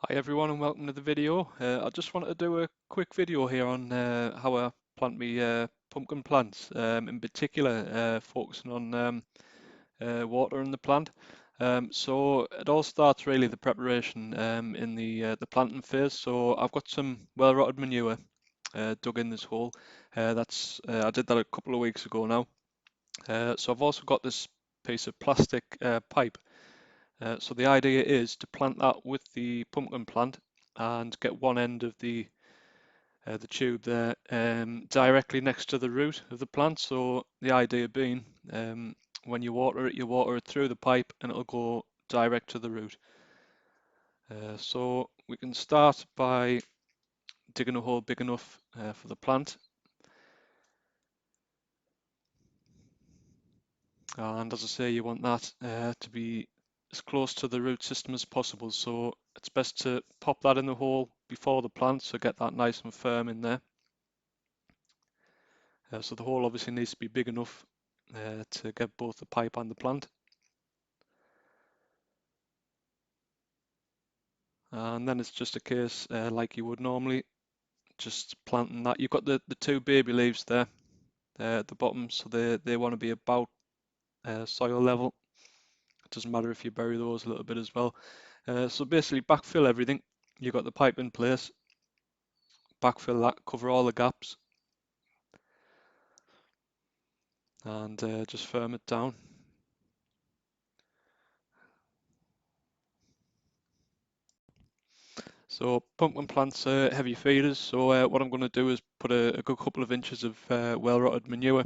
Hi everyone and welcome to the video. I just wanted to do a quick video here on how I plant my pumpkin plants, in particular focusing on watering the plant. So it all starts really the preparation in the planting phase. So I've got some well-rotted manure dug in this hole. I did that a couple of weeks ago now. So I've also got this piece of plastic pipe. So the idea is to plant that with the pumpkin plant and get one end of the tube there directly next to the root of the plant. So the idea being, when you water it through the pipe and it'll go direct to the root. So we can start by digging a hole big enough for the plant, and as I say, you want that to be as close to the root system as possible. So it's best to pop that in the hole before the plant, so get that nice and firm in there. So the hole obviously needs to be big enough to get both the pipe and the plant. And then it's just a case, like you would normally, just planting that. You've got the two baby leaves there at the bottom, so they want to be about soil level. It doesn't matter if you bury those a little bit as well. So basically backfill everything. You've got the pipe in place, backfill that, cover all the gaps, and just firm it down. So pumpkin plants are heavy feeders, so what I'm going to do is put a good couple of inches of well-rotted manure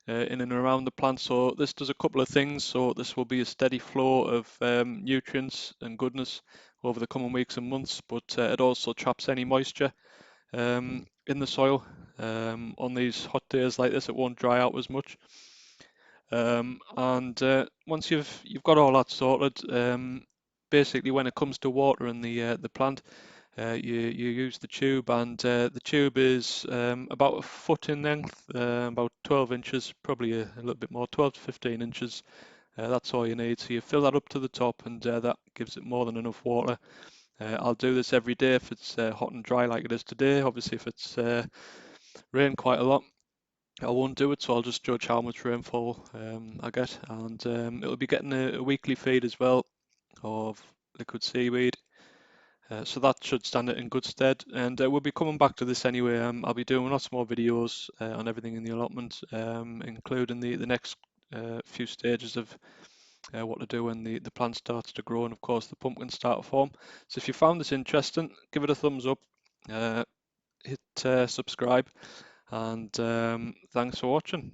in and around the plant. So this does a couple of things. So this will be a steady flow of nutrients and goodness over the coming weeks and months, but it also traps any moisture in the soil. On these hot days like this, it won't dry out as much. And once you've got all that sorted, basically when it comes to watering the plant, you use the tube, and the tube is about a foot in length, about 12 inches, probably a little bit more, 12 to 15 inches. That's all you need. So you fill that up to the top, and that gives it more than enough water. I'll do this every day if it's hot and dry like it is today. Obviously, if it's rained quite a lot, I won't do it, so I'll just judge how much rainfall I get, and it'll be getting a weekly feed as well of liquid seaweed. So that should stand it in good stead, and we'll be coming back to this anyway. I'll be doing lots more videos on everything in the allotment, including the next few stages of what to do when the plant starts to grow, and of course the pumpkins start to form. So if you found this interesting, give it a thumbs up, hit subscribe, and thanks for watching.